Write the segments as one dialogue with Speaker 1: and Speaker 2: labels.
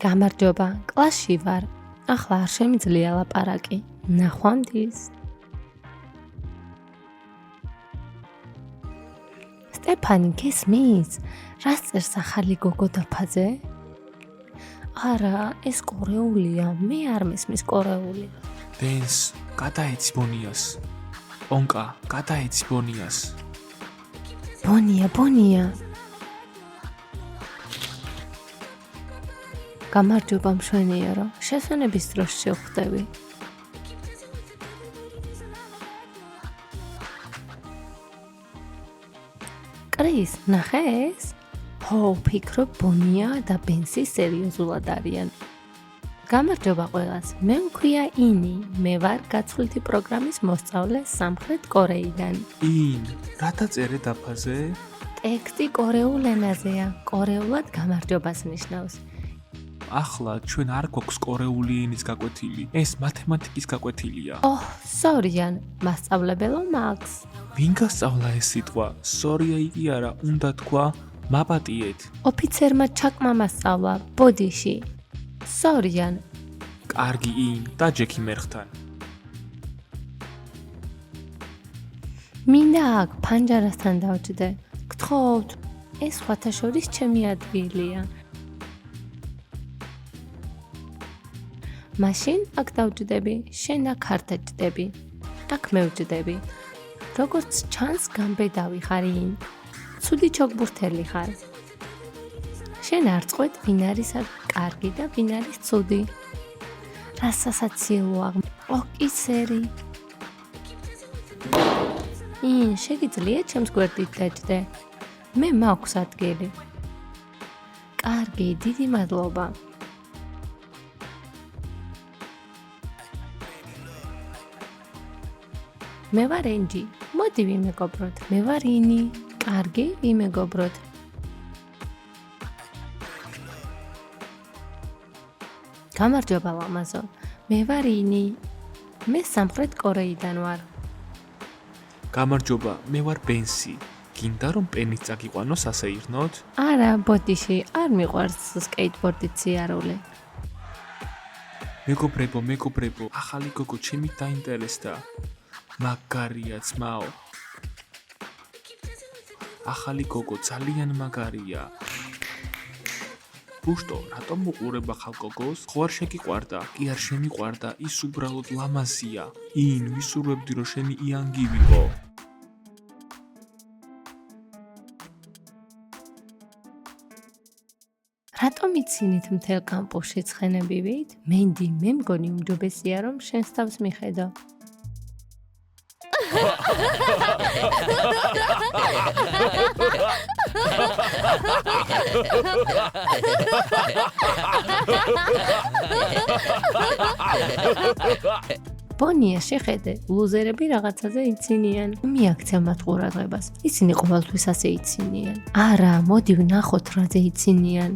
Speaker 1: გამარჯობა, კლასში ვარ. ახლა არ შემიძლია ლაპარაკი. ნახვამდის. სტეფანი, გესმის? რას წერს ახალი გოგო დაფაზე? არა, ეს კორეულია. მე არ მესმის კორეული.
Speaker 2: დენს, გადაეცი ბონიას. ონკა, გადაეცი ბონიას.
Speaker 1: ბონია. გამარჯობა მშვენიერო, შესვენების დროს შევხვდები. კრის, ნახეს? ვფიქრობ ბონია და ბენსი სერიოზულად არიან. გამარჯობა ყველას, მე მქვია ინი, მე ვარ გაცვლითი პროგრამის მოსწავლე სამხრეთ კორეიდან.
Speaker 2: ინ, რათა წერე დაფაზე?
Speaker 1: ტექსტი კორეულ ენაზეა, კორეულად გამარჯობას ნიშნავს.
Speaker 2: ახლა ჩვენ არ გვაქვს კორეული ენის გაკვეთილი, ეს მათემატიკის გაკვეთილია.
Speaker 1: სორიან, მასწავლებელო მაქს.
Speaker 2: ვინ გასწავლა ეს სიტყვა? სორია იგი არა, უნდა თქვა მაპატიეთ.
Speaker 1: ოფიცერმა ჩაკმა მასწავლა, ბოდიში. სორიან.
Speaker 2: კარგი ინ და ჯექი მერხთან.
Speaker 1: მინდა აქ ფანჯარასთან დავჯდე. გთხოვთ, ეს სხვათა შორის ჩემი ადგილია. მაშინ აქ დავჯდები, შენ აქ არ დაჯდები. აქ მევჯდები. როგორც ჩანს, გამბედავი ხარ ინ. ცუდი ჩოგბურთელი ხარ. შენ არ წყვეთ, ვინ არის აქ კარგი და ვინ არის ცუდი. რა სასაცილოა, ოკისერი. ინ, შეგიძლია ჩემს გვერდით დაჯდე? მე მაქვს ადგილი. კარგი, დიდი მადლობა. მე ვარ ენჯი, მოდი ვიმეგობროთ. მე ვარ ინი, კარგი, ვიმეგობროთ. გამარჯობა ლამაზო, მე ვარ ინი, მე სამხრეთ კორეიდან ვარ.
Speaker 2: გამარჯობა, მე ვარ ბენსი. გინდა რომ პენით წაგიყვანოს ასეირნოთ?
Speaker 1: არა, ბოდიში, არ მიყვარს სკეიტბორდით სიარული.
Speaker 2: მეგობრებო, ახალი გოგო ჩემით დაინტერესდა. მაგარია ძმაო. ახალი გოგო ძალიან მაგარია. ბუშტო, რატომ უყურებ ახალ გოგოს? ხო არ შეგიყვარდა? კი არ შემიყვარდა, ის უბრალოდ ლამაზია. ინ, ვისურვებდი რომ შენი იანგი ვიყო.
Speaker 1: რატომ იცინით მთელ კამპუსში ცხენებივით? მენდი, მე მგონი უმჯობესია რომ შენს თავს მიხედო. ბონია, შეხედე, ლუზერები რაღაცაზე იცინიან. მიაქცია მათ ყურადღებას. ისინი ყოველთვის ასე იცინიან. არა, მოდი ვნახოთ რაზე იცინიან.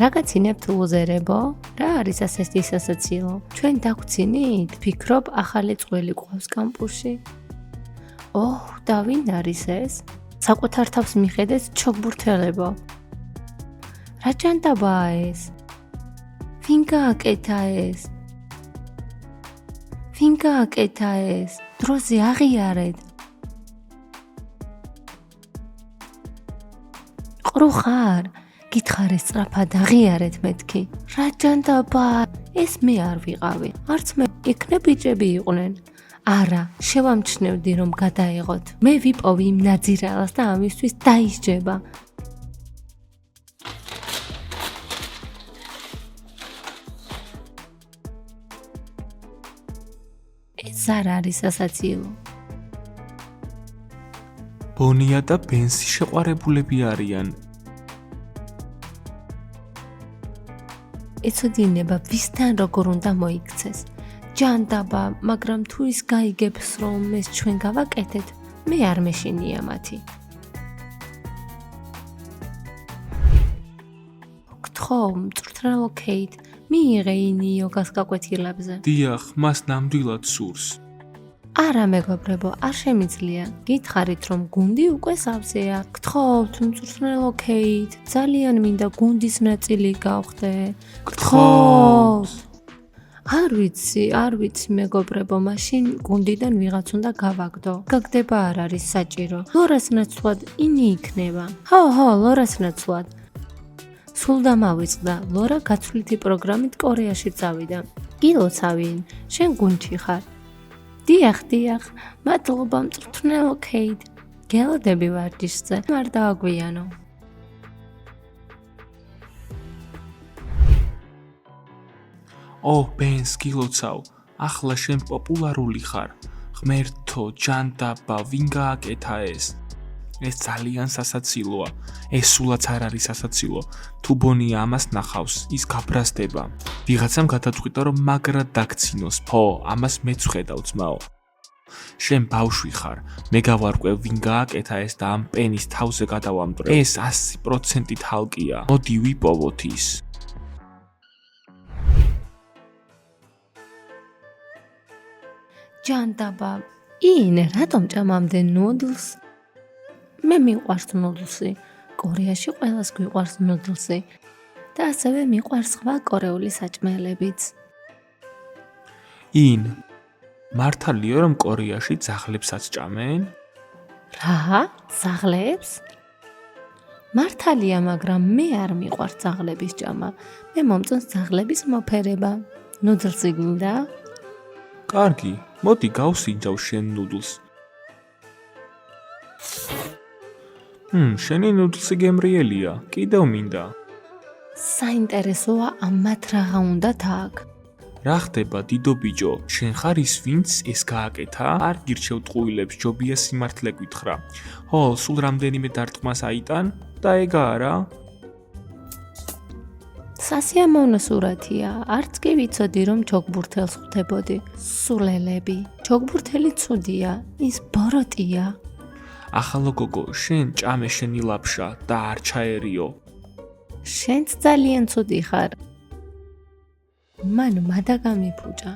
Speaker 1: რა გაცინებთ ლუზერებო? რა არის ასეთი სასაცილო? ჩვენ დაგვცინით? ფიქრობ, ახალი წველი ყავს კამპუსში? და ვინ არის ეს? საკუთარ თავს მიხედეთ ჩოგბურთელებო. რა ჯანტაბაა ეს? ვინ გააკეთა ეს? დროზე აღიარეთ. ყრუ ხარ? გითხარე სწრაფად აღიარეთ მეთქი. რა ჯანდაბაა? ეს მე არ ვიყავი. არც მე იქნებ ბიჭები იყვნენ. არა, შევამჩნევდი რომ გადაეღოთ. მე ვიპოვი იმ ნაძირალას და ამისთვის დაისჯება. ეს არ არის სასაცილო.
Speaker 2: ბონია და ბენსი შეყვარებულები არიან.
Speaker 1: ეცოდინება ვისთან როგორ უნდა მოიქცეს. ჯანდაბა, მაგრამ თუ ის გაიგებს რომ ეს ჩვენ გავაკეთეთ, მე არ მეშინია მათი. გთხოვ, მწვრთნელო ქეით, მიიღე ინი იოგას გაკვეთილებზე.
Speaker 2: დიახ, მას ნამდვილად სურს.
Speaker 1: არა მეგობრებო, არ შემიძლია. გითხარით რომ გუნდი უკვე სავსეა. გთხოვთ, მწვრთნელო ქეით, ძალიან მინდა გუნდის ნაწილი გავხდე. გთხოვთ. არ ვიცი მეგობრებო, მაშინ გუნდიდან ვიღაც უნდა გავაგდო. გაგდება არ არის საჭირო. ლორას ნაცვლად ინი იქნება. ხო, ლორას ნაცვლად. სულ დამავიწყდა. ლორა გაცვლითი პროგრამით კორეაში წავიდა. გილოცავინ, შენ გუნდში ხარ. დიახ, მადლობა მწვრთნელო ქეით. გელოდები ვარჯიშზე. არ დააგვიანო.
Speaker 2: ბენს გილოცავ, ახლა შენ პოპულარული ხარ. ღმერთო, ჯანდაბა, ვინ გააკეთა ეს? ეს ძალიან სასაცილოა. ეს სულაც არ არის სასაცილო. თუ ბონია ამას ნახავს, ის გაბრაზდება. ვიღაცამ გადაწყვიტა რომ მაგრად დაგცინოს. ამას მეც ვხედავ ძმაო. შენ ბავშვი ხარ. მე გავარკვევ ვინ გააკეთა ეს და ამ პენის თავზე გადავამტვრევ. ეს 100% ჰალკია. მოდი ვიპოვოთ ის.
Speaker 1: ჯანდაბა, რატომ ჭამამდე ნუდლს? მე მიყვარს ნუდლსი. კორეაში ყველას გვიყვარს ნუდლსი. და ასევე მიყვარს სხვა კორეული საჭმელებიც.
Speaker 2: მართალია რომ კორეაში ძაღლებსაც ჭამენ?
Speaker 1: რა? ძაღლებს? მართალია, მაგრამ მე არ მიყვარს ძაღლების ჭამა. მე მომწონს ძაღლების მოფერება. ნუდლსი გინდა?
Speaker 2: კარგი, მოდი გავსინჯავ შენ ნუდლს. შენი ნუდლსი გემრიელია, კიდევ მინდა.
Speaker 1: საინტერესოა ამათ რაღა უნდათ აქ.
Speaker 2: რა ხდება დიდო ბიჭო, შენ ხარ ის ვინც ეს გააკეთა? არ გირჩევ ტყუილებს, ჯობია სიმართლე გითხრა. სულ რამდენიმე დარტყმას აიტან და ეგა არა?
Speaker 1: სასიამოვნო სურათია, არც კი ვიცოდი რომ ჩოგბურთელს ხვდებოდი. სულელები, ჩოგბურთელი ცუდია, ის ბოროტია.
Speaker 2: ახალო გოგო, შენ ჭამე შენი ლაფშა და არ ჩაერიო.
Speaker 1: შენც ძალიან ცუდი ხარ. მან მადა გამიფუჭა.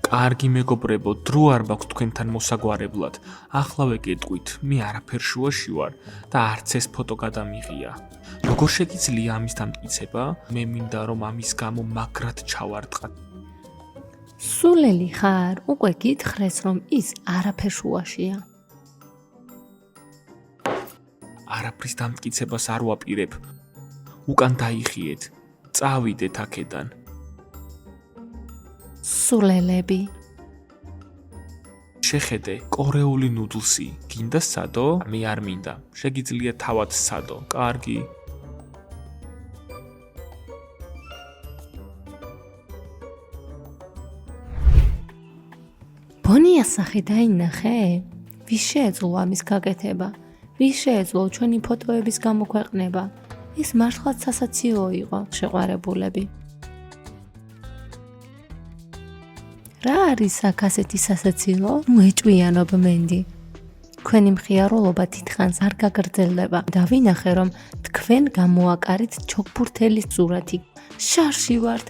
Speaker 2: კარგი მეგობრებო, დრო არ მაქვს თქვენთან მოსაგვარებლად. ახლა ვეკეტყვით, მე არაფერ შუაში ვარ და არც ეს ფოტო გადამიღია. როგორ შეგიძლია ამის დამტკიცება? მე მინდა რომ ამის გამო მაგრად ჩავარტყათ.
Speaker 1: სულელი ხარ, უკვე გითხრეს რომ ის არაფერ შუაშია.
Speaker 2: არაფრის დამტკიცებას არ ვაპირებ. უკან დაიხიეთ. წავიდეთ აქედან.
Speaker 1: სულელები.
Speaker 2: შეხედე, კორეული ნუდლსი. გინდა სადო? მე არ მინდა. შეგიძლია თავად სადო. კარგი.
Speaker 1: ბონიას სახე დაინახე? ვის შეეძლო ამის გაკეთება? ვის შეეძლო ჩვენი ფოტოების გამოქვეყნება? ეს მართლაც სასაცილო იყო, შეყვარებულები. რა არის აქ ასეთი სასაცილო? ეჭვიანობ მენდი. თქვენი მხიარულობა თითქოს არ გაგრძელდება. დავინახე რომ თქვენ გამოაკარით ჩოგბურთელის სურათი. შარში ვართ,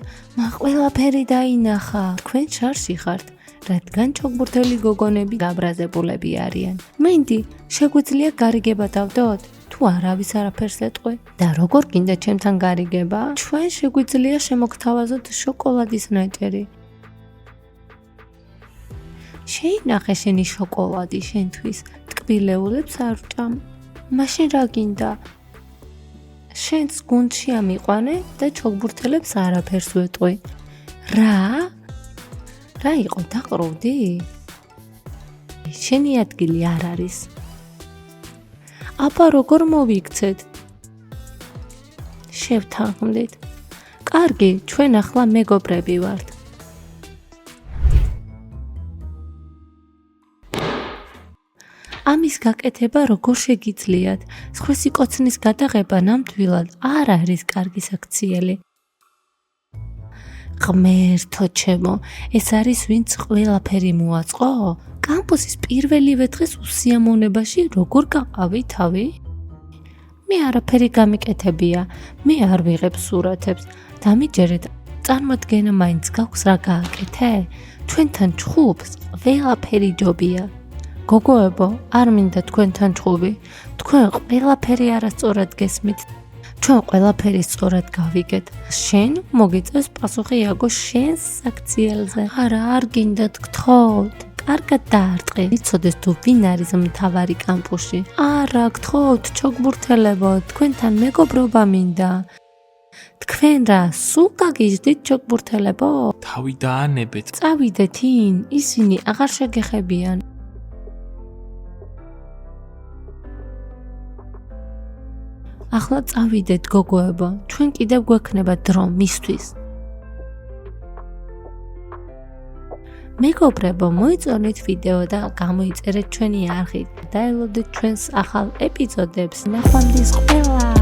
Speaker 1: ყველაფერი დაინახა. თქვენ შარში ხართ, რადგან ჩოგბურთელი გოგონები გაბრაზებულები არიან. მენდი, შეგვიძლია გარიგება დავდოთ? თუ არავის არაფერს ეტყვი და როგორ გინდა ჩემთან გარიგება? ჩვენ შეგვიძლია შემოგთავაზოთ შოკოლადის ნაჭერი. შეინახე შენი შოკოლადი შენთვის, ტკბილეულებს არ ვჭამ. მაშინ რა გინდა? შენს გუნდში ამიყვანე და ჩოგბურთელებს არაფერს ვეტყვი. რა? რა იყო, დაყროვდი? შენი ადგილი არ არის. აბა როგორ მოვიქცეთ? შევთანხმდით. კარგი, ჩვენ ახლა მეგობრები ვართ. ამის გაკეთება როგორ შეგიძლიათ? სხვისი კოცნის გადაღება ნამდვილად არ არის კარგი საქციელი. ღმერთო ჩემო, ეს არის ვინც ყველაფერი მოაწყო? კამპუსის პირველივე დღეს უსიამოვნებაში როგორ გაყავი თავი? მე არაფერი გამიკეთებია, მე არ ვიღებ სურათებს. დამიჯერეთ, წარმოდგენა მაინც გაქვს რა გააკეთე? ჩვენთან ჩხუბს ყველაფერი ჯობია. გოგოებო, არ მინდა თქვენთან ჩხუბი. თქვენ ყველაფერი არასწორად გესმით. ჩვენ ყველაფერი სწორად გავიგეთ. შენ მოგიწევს პასუხი იაგო შენს საქციელზე. არა, არ გინდათ გთხოვთ. კარგად დაარტყი. იცოდეს თუ ვინ არის მთავარი კამპუსში. არა, გთხოვთ, ჩოგბურთელებო, თქვენთან მეგობრობა მინდა. თქვენ რა, სულ გაგიჟდით ჩოგბურთელებო?
Speaker 2: თავი დაანებეთ.
Speaker 1: წავიდეთ ინ, ისინი აღარ შეგეხებიან. ახლა წავიდეთ გოგოებო, ჩვენ კიდევ გვექნება დრო მისთვის. მეგობრებო, მოიწონეთ ვიდეო და გამოიწერეთ ჩვენი არხით. დაელოდეთ ჩვენს ახალ ეპიზოდებს. ნახვამდის ყველა!